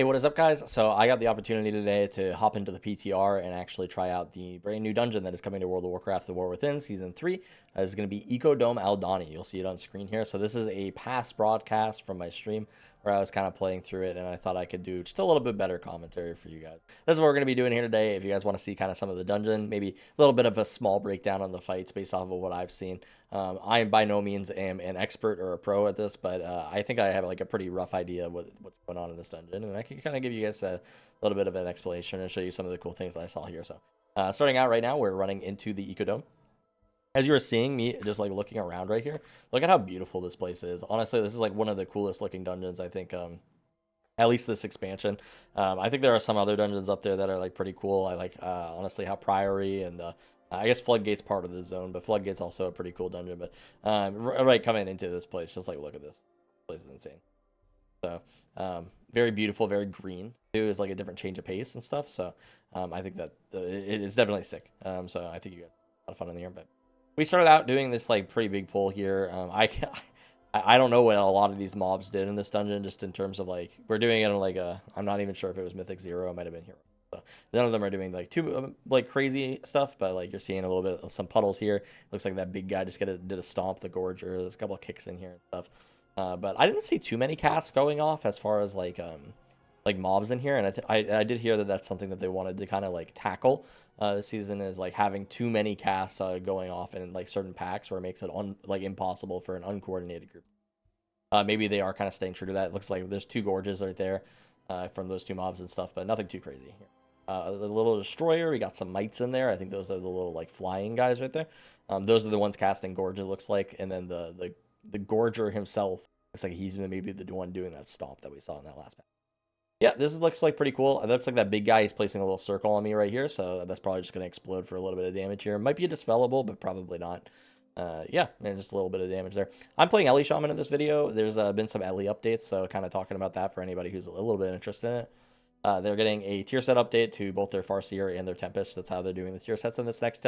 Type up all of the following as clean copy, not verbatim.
Hey, what is up, guys? So I got the opportunity today to hop into the PTR and actually try out the brand new dungeon that is coming to World of Warcraft: The War Within Season 3. This is going to be Ecodome Aldani. You'll see it on screen here. So this is a past broadcast from my stream where I was kind of playing through it, and I thought I could do just a little bit better commentary for you guys. This is what we're going to be doing here today. If you guys want to see kind of some of the dungeon, maybe a little bit of a small breakdown on the fights based off of what I've seen. I am by no means am an expert or a pro at this, but I think I have like a pretty rough idea of what's going on in this dungeon, and I can kind of give you guys a little bit of an explanation and show you some of the cool things that I saw here. So starting out right now, we're running into the Ecodome. As you were seeing me just like looking around right here, look at how beautiful this place is. Honestly, this is like one of the coolest looking dungeons, I think, at least this expansion. I think there are some other dungeons up there that are like pretty cool. I like honestly how Priory and I guess Floodgate's part of the zone, but Floodgate's also a pretty cool dungeon. But right coming into this place, just like look at this. This place is insane. So very beautiful, very green too. Is like a different change of pace and stuff. So I think that it is definitely sick. So I think you got a lot of fun in the air. But we started out doing this like pretty big pull here. I don't know what a lot of these mobs did in this dungeon, just in terms of like we're doing it on like I'm not even sure if it was Mythic 0. It might have been Hero. So none of them are doing like too like crazy stuff, but like you're seeing a little bit of some puddles here. Looks like that big guy just did a stomp the Gorger. There's a couple of kicks in here and stuff. But I didn't see too many casts going off as far as like mobs in here, and I did hear that that's something that they wanted to kind of like tackle this season, is like having too many casts going off in like certain packs where it makes it like impossible for an uncoordinated group. Maybe they are kind of staying true to that. It looks like there's 2 gorges right there from those 2 mobs and stuff, but nothing too crazy here. The little destroyer, we got some mites in there. I think those are the little like flying guys right there. Those are the ones casting Gorge, it looks like, and then the Gorger himself looks like he's maybe the one doing that stomp that we saw in that last pack. Yeah, this looks like pretty cool. It looks like that big guy is placing a little circle on me right here, so that's probably just going to explode for a little bit of damage here. Might be a dispellable, but probably not. Yeah, and just a little bit of damage there. I'm playing Ellie Shaman in this video. There's been some Ellie updates, so kind of talking about that for anybody who's a little bit interested in it. They're getting a tier set update to both their Farseer and their Tempest. That's how they're doing the tier sets in this next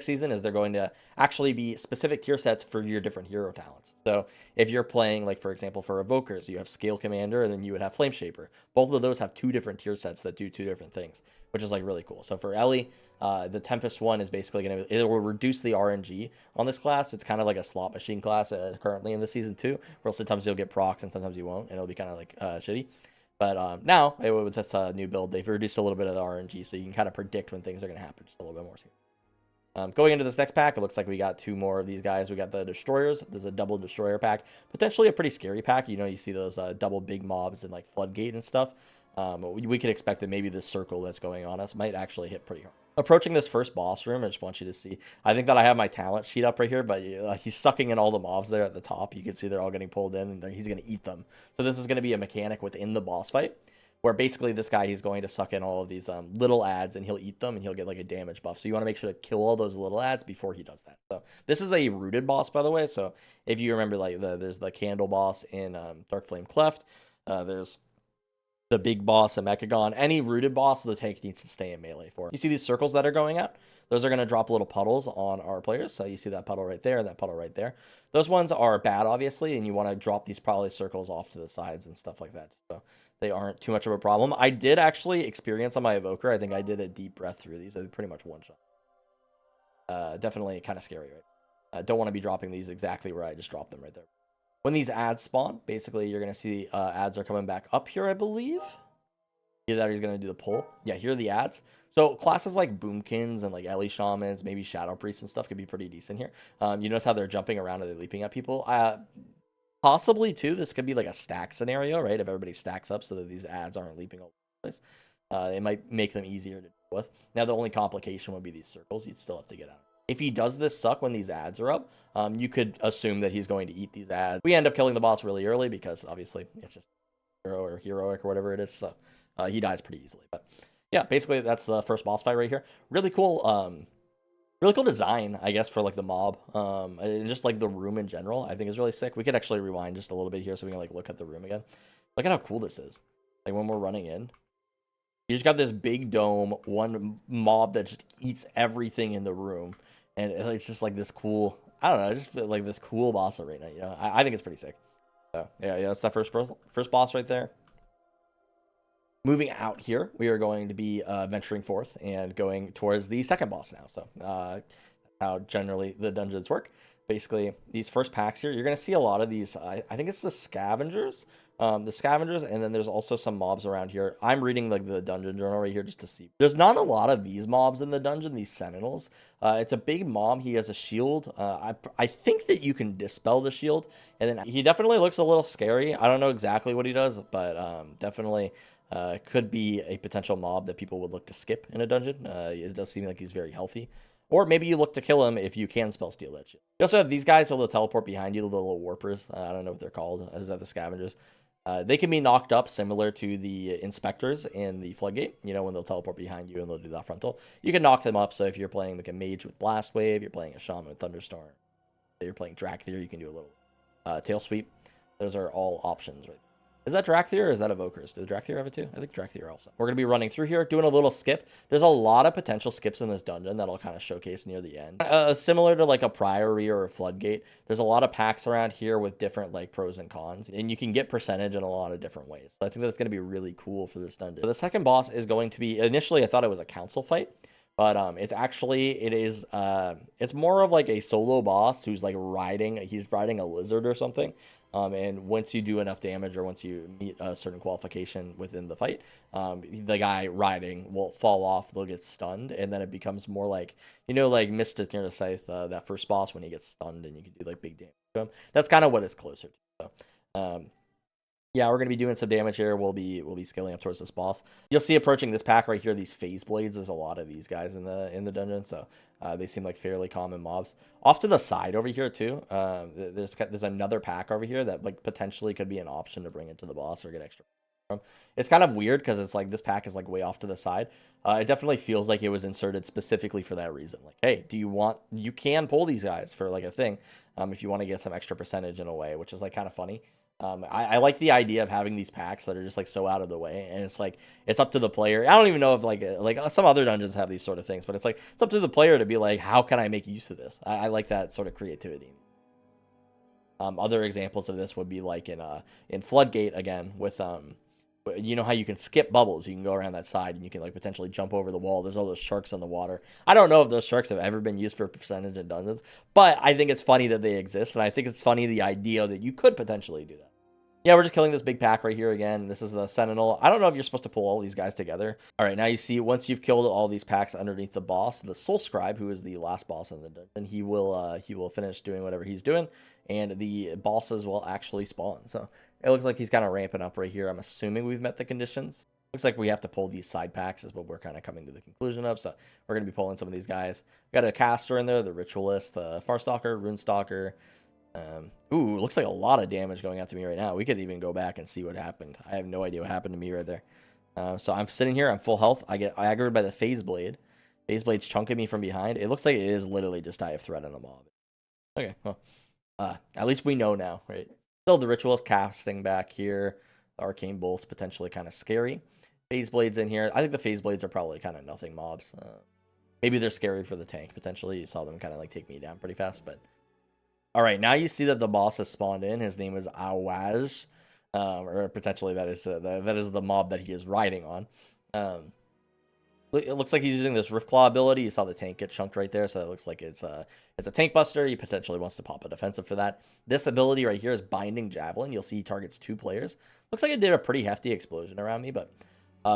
season. Is they're going to actually be specific tier sets for your different hero talents. So if you're playing, like for example, for Evokers, you have Scale Commander, and then you would have Flame Shaper. Both of those have 2 different tier sets that do 2 different things, which is like really cool. So for Ellie, the Tempest one is basically going to, it will reduce the RNG on this class. It's kind of like a slot machine class currently in the season 2, where sometimes you'll get procs and sometimes you won't, and it'll be kind of like shitty. But now, with this new build, they've reduced a little bit of the RNG, so you can kind of predict when things are going to happen just a little bit more. Going into this next pack, it looks like we got 2 more of these guys. We got the Destroyers. There's a double Destroyer pack. Potentially a pretty scary pack. You know, you see those double big mobs in like Floodgate and stuff. We could expect that maybe this circle that's going on us might actually hit pretty hard. Approaching this first boss room, I just want you to see. I think that I have my talent sheet up right here, but he's sucking in all the mobs there at the top. You can see they're all getting pulled in, and he's going to eat them. So this is going to be a mechanic within the boss fight, where basically this guy, he's going to suck in all of these little ads, and he'll eat them, and he'll get like a damage buff. So you want to make sure to kill all those little ads before he does that. So this is a rooted boss, by the way. So if you remember, like there's the Candle boss in Dark Flame Cleft. There's the big boss in Mechagon. Any rooted boss, the tank needs to stay in melee for. You see these circles that are going out? Those are going to drop little puddles on our players. So you see that puddle right there, that puddle right there. Those ones are bad, obviously, and you want to drop these probably circles off to the sides and stuff like that. So they aren't too much of a problem. I did actually experience on my Evoker. I think I did a deep breath through these. They're pretty much one shot. Definitely kind of scary, right? Don't want to be dropping these exactly where I just dropped them right there. When these ads spawn, basically you're going to see ads are coming back up here, I believe. Either that or he's going to do the pull. Yeah, here are the ads. So classes like Boomkins and like Ellie Shamans, maybe Shadow Priests and stuff could be pretty decent here. You notice how they're jumping around and they're leaping at people. Possibly, too, this could be like a stack scenario, right? If everybody stacks up so that these ads aren't leaping all over the place. It might make them easier to deal with. Now, the only complication would be these circles. You'd still have to get out. If he does this suck when these ads are up, you could assume that he's going to eat these ads. We end up killing the boss really early because, obviously, it's just hero or heroic or whatever it is. So he dies pretty easily. But, yeah, basically, that's the first boss fight right here. Really cool design, I guess, for like the mob, and just like the room in general. I think is really sick. We could actually rewind just a little bit here so we can like look at the room again. Look at how cool this is. Like when we're running in, you just got this big dome, one mob that just eats everything in the room, and it's just like this cool. I don't know, just like this cool boss arena. You know, I think it's pretty sick. So yeah, that's that first boss right there. Moving out here, we are going to be venturing forth and going towards the second boss now. So how generally the dungeons work. Basically, these first packs here, you're going to see a lot of these. I think it's the scavengers. And then there's also some mobs around here. I'm reading like the dungeon journal right here just to see. There's not a lot of these mobs in the dungeon, these sentinels. It's a big mob. He has a shield. I think that you can dispel the shield, and then he definitely looks a little scary. I don't know exactly what he does, but definitely could be a potential mob that people would look to skip in a dungeon. It does seem like he's very healthy. Or maybe you look to kill him if you can spell steal that shit. You also have these guys who will teleport behind you, the little warpers. I don't know what they're called. Is that the scavengers? They can be knocked up similar to the inspectors in the floodgate. You know, when they'll teleport behind you and they'll do that frontal. You can knock them up. So if you're playing like a mage with blast wave, you're playing a shaman with thunderstorm, you're playing Drakthir, you can do a little tail sweep. Those are all options right there. Is that Drakthir or is that Evokers? Does Drakthir have it too? I think Drakthir also. We're going to be running through here, doing a little skip. There's a lot of potential skips in this dungeon that I'll kind of showcase near the end. Similar to like a Priory or a Floodgate, there's a lot of packs around here with different like pros and cons, and you can get percentage in a lot of different ways. So I think that's going to be really cool for this dungeon. So the second boss is going to be, initially I thought it was a council fight, but it's more of like a solo boss who's like he's riding a lizard or something. And once you do enough damage or once you meet a certain qualification within the fight, the guy riding will fall off, they'll get stunned, and then it becomes more like, you know, like Mystic near the Scythe, that first boss when he gets stunned and you can do like big damage to him. That's kind of what it's closer to. So, yeah, we're gonna be doing some damage here. We'll be scaling up towards this boss. You'll see approaching this pack right here, these phase blades. There's a lot of these guys in the dungeon, so they seem like fairly common mobs. Off to the side over here too, there's another pack over here that like potentially could be an option to bring into the boss or get extra from. It's kind of weird because it's like this pack is like way off to the side. It definitely feels like it was inserted specifically for that reason. Like, hey, you can pull these guys for like a thing, if you want to get some extra percentage in a way, which is like kind of funny. I like the idea of having these packs that are just like so out of the way, and it's like it's up to the player. I don't even know if like some other dungeons have these sort of things, but it's like it's up to the player to be like, how can I make use of this? I like that sort of creativity. Other examples of this would be like in Floodgate again with you know how you can skip bubbles, you can go around that side and you can like potentially jump over the wall. There's all those sharks on the water. I don't know if those sharks have ever been used for percentage in dungeons, but I think it's funny that they exist, and I think it's funny the idea that you could potentially do that. Yeah, we're just killing this big pack right here again. This is the Sentinel. I don't know if you're supposed to pull all these guys together. All right, now you see once you've killed all these packs underneath the boss, the Soul-Scribe, who is the last boss in the dungeon, he will finish doing whatever he's doing, and the bosses will actually spawn. So it looks like he's kind of ramping up right here. I'm assuming we've met the conditions. Looks like we have to pull these side packs is what we're kind of coming to the conclusion of. So we're going to be pulling some of these guys. We got a caster in there, the Ritualist, the Farstalker, Runestalker. Ooh, looks like a lot of damage going out to me right now. We could even go back and see what happened. I have no idea what happened to me right there. So I'm sitting here, I'm full health. I get aggroed by the Phase Blade. Phase Blade's chunking me from behind. It looks like it is literally just I have threat on a mob. Okay, well, at least we know now, right? Still the Ritualist casting back here. The Arcane Bolt's potentially kind of scary. Phase Blade's in here. I think the Phase Blades are probably kind of nothing mobs. Maybe they're scary for the tank, potentially. You saw them kind of like take me down pretty fast, but... All right, now you see that the boss has spawned in. His name is Awaz, or potentially that is the mob that he is riding on. It looks like he's using this Rift Claw ability. You saw the tank get chunked right there, so it looks like it's a tank buster. He potentially wants to pop a defensive for that. This ability right here is Binding Javelin. You'll see he targets 2 players. Looks like it did a pretty hefty explosion around me, but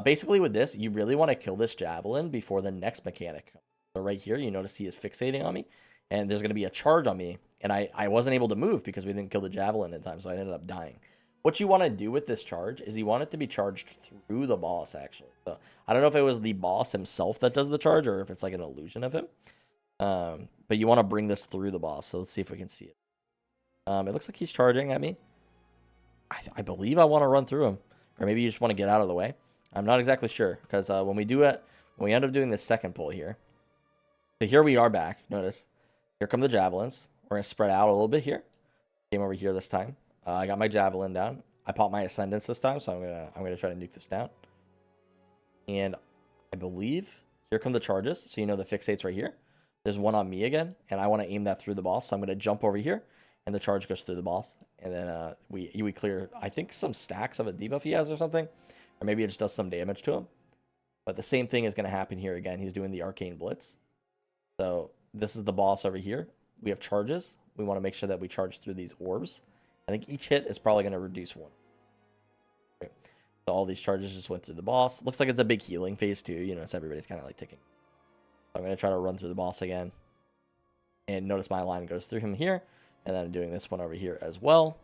basically with this, you really want to kill this Javelin before the next mechanic comes. So right here, you notice he is fixating on me, and there's going to be a charge on me. And I wasn't able to move because we didn't kill the Javelin in time, so I ended up dying. What you want to do with this charge is you want it to be charged through the boss, actually. So I don't know if it was the boss himself that does the charge or if it's like an illusion of him. But you want to bring this through the boss, so let's see if we can see it. It looks like he's charging at me. I believe I want to run through him. Or maybe you just want to get out of the way. I'm not exactly sure, because when we end up doing this second pull here. So here we are back, notice. Here come the Javelins. We're going to spread out a little bit here. Came over here this time. I got my Javelin down. I popped my Ascendance this time, so I'm gonna try to nuke this down. And I believe here come the charges. So you know the fixate's right here. There's one on me again, and I want to aim that through the boss. So I'm going to jump over here, and the charge goes through the boss. And then we clear, I think, some stacks of a debuff he has or something. Or maybe it just does some damage to him. But the same thing is going to happen here again. He's doing the Arcane Blitz. So this is the boss over here. We have charges. We want to make sure that we charge through these orbs. I think each hit is probably going to reduce 1. Okay. So all these charges just went through the boss. Looks like it's a big healing phase too. You notice everybody's kind of like ticking. So I'm going to try to run through the boss again. And notice my line goes through him here. And then I'm doing this one over here as well.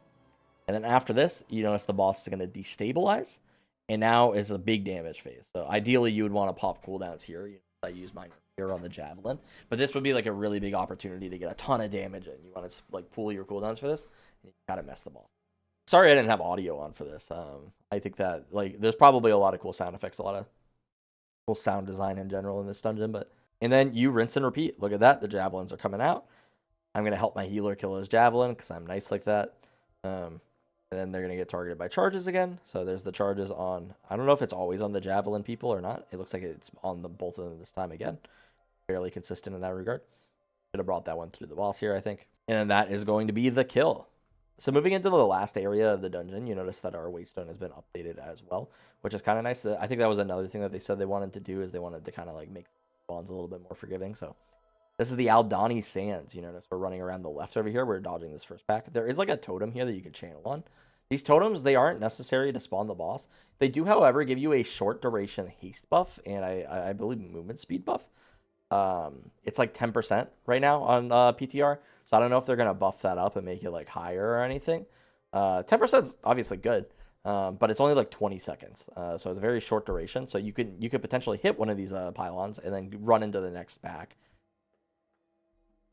And then after this, you notice the boss is going to destabilize. And now is a big damage phase. So ideally, you would want to pop cooldowns here. I use mine here on the Javelin. But this would be like a really big opportunity to get a ton of damage in. You want to like pool your cooldowns for this. And you gotta mess the boss. Sorry I didn't have audio on for this. I think that like there's probably a lot of cool sound effects, a lot of cool sound design in general in this dungeon. And then you rinse and repeat. Look at that. The Javelins are coming out. I'm going to help my healer kill his Javelin because I'm nice like that. And then they're going to get targeted by charges again. So there's the charges on, I don't know if it's always on the Javelin people or not. It looks like it's on the both of them this time again. Fairly consistent in that regard. Should have brought that one through the boss here, I think. And then that is going to be the kill. So moving into the last area of the dungeon, you notice that our Waystone has been updated as well, which is kind of nice. I think that was another thing that they said they wanted to do is they wanted to kind of like make bonds a little bit more forgiving. So this is the Aldani Sands. You notice we're running around the left over here. We're dodging this first pack. There is like a totem here that you can channel on. These totems, they aren't necessary to spawn the boss. They do, however, give you a short duration haste buff and I believe movement speed buff. It's like 10% right now on PTR. So I don't know if they're going to buff that up and make it like higher or anything. 10% is obviously good, but it's only like 20 seconds. So it's a very short duration. So you could potentially hit one of these pylons and then run into the next pack.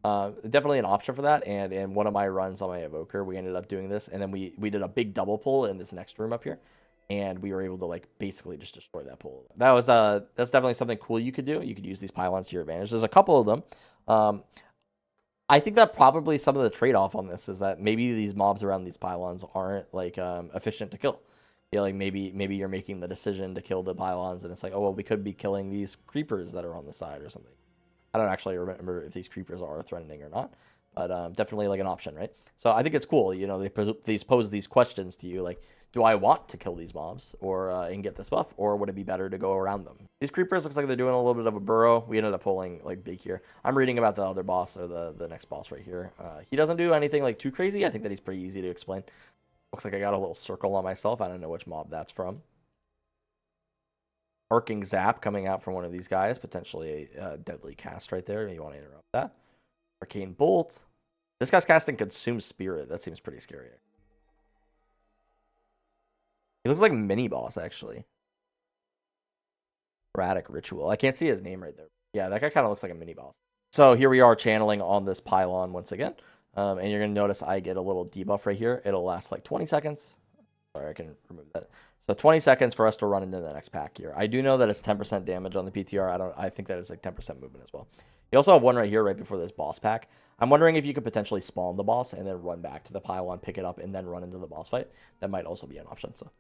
Definitely an option for that. And one of my runs on my Evoker, we ended up doing this. And then we did a big double pull in this next room up here. And we were able to like basically just destroy that pull. That was that's definitely something cool you could do. You could use these pylons to your advantage. There's a couple of them. I think that probably some of the trade-off on this is that maybe these mobs around these pylons aren't like efficient to kill. Yeah, like maybe you're making the decision to kill the pylons and it's like, oh well, we could be killing these creepers that are on the side or something. I don't actually remember if these creepers are threatening or not, but definitely like an option, right? So I think it's cool. You know, they pose these questions to you like, do I want to kill these mobs or and get this buff, or would it be better to go around them? These creepers looks like they're doing a little bit of a burrow. We ended up pulling like big here. I'm reading about the other boss or the next boss right here. He doesn't do anything like too crazy. I think that he's pretty easy to explain. Looks like I got a little circle on myself. I don't know which mob that's from. Arcing Zap coming out from one of these guys. Potentially a deadly cast right there. You want to interrupt that. Arcane Bolt. This guy's casting Consume Spirit. That seems pretty scary. He looks like mini boss, actually. Erratic Ritual. I can't see his name right there. Yeah, that guy kind of looks like a mini boss. So here we are channeling on this pylon once again. And you're going to notice I get a little debuff right here. It'll last like 20 seconds. Sorry, I can remove that. So 20 seconds for us to run into the next pack here. I do know that it's 10% damage on the PTR. I think that it's like 10% movement as well. You also have one right here right before this boss pack. I'm wondering if you could potentially spawn the boss and then run back to the pylon, pick it up, and then run into the boss fight. That might also be an option. So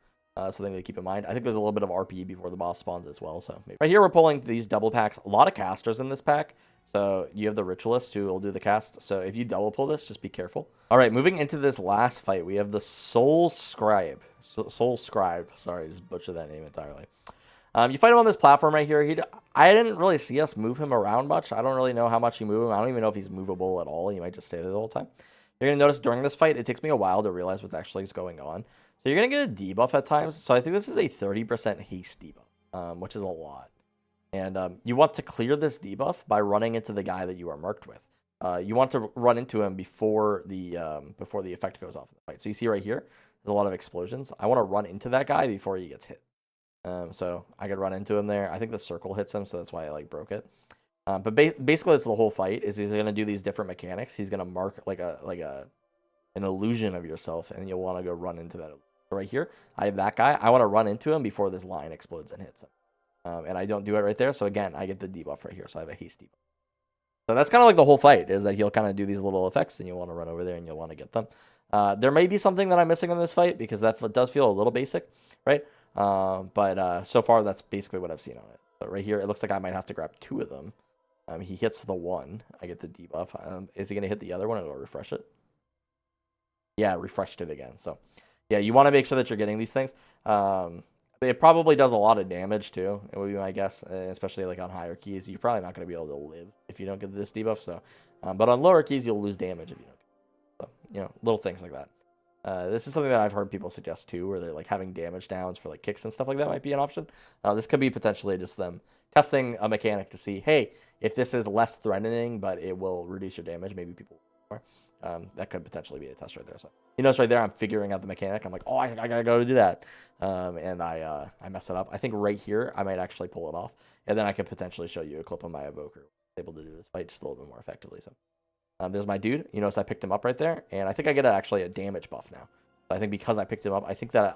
something to keep in mind. I think there's a little bit of RP before the boss spawns as well. So maybe. Right here, we're pulling these double packs. A lot of casters in this pack. So you have the Ritualist who will do the cast. So if you double pull this, just be careful. All right, moving into this last fight, we have the Soul-Scribe. Soul-Scribe. Sorry, just butchered that name entirely. You fight him on this platform right here. I didn't really see us move him around much. I don't really know how much you move him. I don't even know if he's movable at all. He might just stay there the whole time. You're going to notice during this fight, it takes me a while to realize what's actually going on. So you're going to get a debuff at times. So I think this is a 30% haste debuff, which is a lot. And you want to clear this debuff by running into the guy that you are marked with. You want to run into him before the effect goes off in the fight. So you see right here, there's a lot of explosions. I want to run into that guy before he gets hit. So I could run into him there. I think the circle hits him, so that's why I like broke it. But basically, that's the whole fight. Is he's going to do these different mechanics. He's going to mark like an illusion of yourself, and you'll want to go run into that. So right here, I have that guy. I want to run into him before this line explodes and hits him. And I don't do it right there. So again, I get the debuff right here. So I have a haste debuff. So that's kind of like the whole fight, is that he'll kind of do these little effects and you'll want to run over there and you'll want to get them. There may be something that I'm missing in this fight because that does feel a little basic, right? But so far, that's basically what I've seen on it. But right here, it looks like I might have to grab 2 of them. He hits the one. I get the debuff. Is he going to hit the other one? It'll refresh it. Yeah, refreshed it again. So yeah, you want to make sure that you're getting these things. It probably does a lot of damage too. It would be my guess, especially like on higher keys. You're probably not going to be able to live if you don't get this debuff. So, but on lower keys, you'll lose damage if you don't. So, you know, little things like that. This is something that I've heard people suggest too, where they're like having damage downs for like kicks and stuff like that might be an option. This could be potentially just them testing a mechanic to see, hey, if this is less threatening, but it will reduce your damage, maybe people more. That could potentially be a test right there. So you notice right there, I'm figuring out the mechanic. I'm like, oh, I gotta go to do that, and I mess it up. I think right here I might actually pull it off, and then I could potentially show you a clip of my evoker able to do this fight just a little bit more effectively. So. There's my dude. You notice I picked him up right there, and I think I get actually a damage buff now. I think because I picked him up, I think I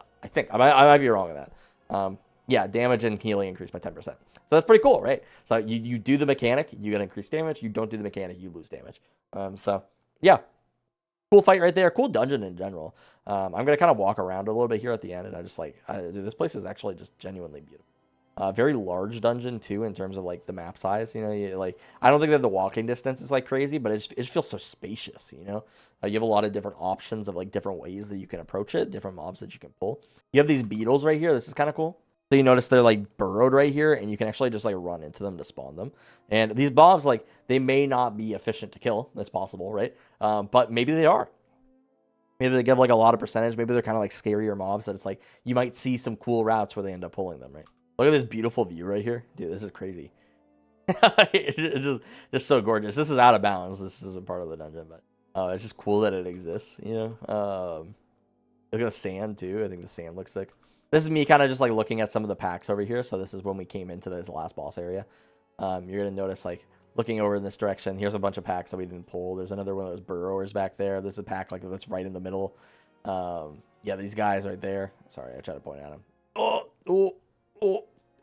might be wrong on that. Yeah, damage and healing increased by 10%. So that's pretty cool, right? So you do the mechanic, you get increased damage. You don't do the mechanic, you lose damage. So yeah, cool fight right there. Cool dungeon in general. I'm gonna kind of walk around a little bit here at the end, and I just like dude, this place is actually just genuinely beautiful. Very large dungeon too in terms of like the map size. You know, like I don't think that the walking distance is like crazy, but it just feels so spacious. You know, you have a lot of different options of like different ways that you can approach it, different mobs that you can pull. You have these beetles right here. This is kind of cool. So you notice they're like burrowed right here, and you can actually just like run into them to spawn them. And these mobs, like they may not be efficient to kill. That's possible, right? But maybe they are. Maybe they give like a lot of percentage. Maybe they're kind of like scarier mobs that it's like you might see some cool routes where they end up pulling them, right? Look at this beautiful view right here. Dude, this is crazy. It's just so gorgeous. This is out of bounds. This isn't part of the dungeon, but it's just cool that it exists, you know? Look at the sand, too. I think the sand looks sick. This is me kind of just, like, looking at some of the packs over here. So this is when we came into this last boss area. You're going to notice, like, looking over in this direction, here's a bunch of packs that we didn't pull. There's another one of those burrowers back there. There's a pack, like, that's right in the middle. Yeah, these guys right there. Sorry, I tried to point at them.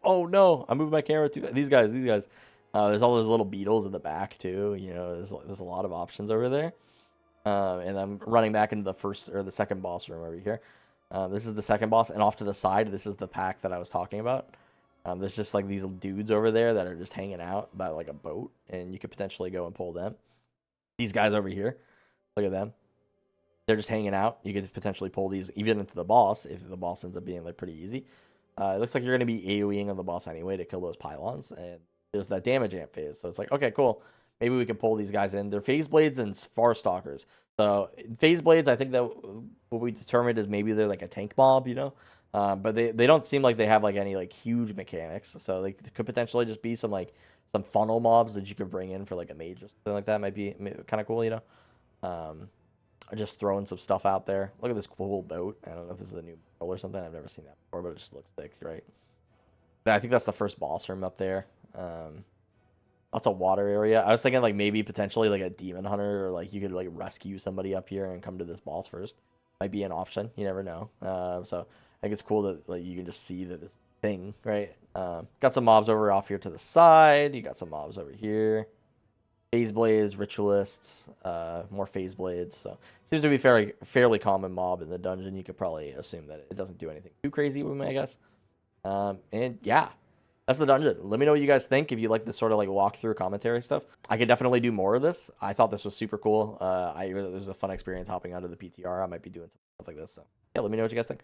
Oh no! I moved my camera too. These guys. There's all those little beetles in the back too. You know, there's a lot of options over there. And I'm running back into the first or the second boss room over here. This is the second boss, and off to the side, this is the pack that I was talking about. There's just like these dudes over there that are just hanging out by like a boat, and you could potentially go and pull them. These guys over here, look at them. They're just hanging out. You could potentially pull these even into the boss if the boss ends up being like pretty easy. It looks like you're going to be AoEing on the boss anyway to kill those pylons, and there's that damage amp phase. So it's like, okay, cool. Maybe we can pull these guys in. They're phase blades and far stalkers. So phase blades, I think that what we determined is maybe they're like a tank mob, you know? But they don't seem like they have like any like huge mechanics. So they could potentially just be some funnel mobs that you could bring in for like a mage or something like that. Might be kind of cool, you know? Just throwing some stuff out there. Look at this cool boat. I don't know if this is a new boat or something. I've never seen that before, but it just looks thick, right? I think that's the first boss room up there. Lots of water area. I was thinking like maybe potentially like a demon hunter, or like you could like rescue somebody up here and come to this boss first. Might be an option. You never know. So I think it's cool that like you can just see that this thing, right? Got some mobs over off here to the side. You got some mobs over here. Phase blades, ritualists, more phase blades. So seems to be fairly common mob in the dungeon. You could probably assume that it doesn't do anything too crazy with me, I guess. And yeah, that's the dungeon. Let me know what you guys think if you like this sort of like walkthrough commentary stuff. I could definitely do more of this. I thought this was super cool. It was a fun experience hopping onto the PTR. I might be doing stuff like this. So yeah, let me know what you guys think.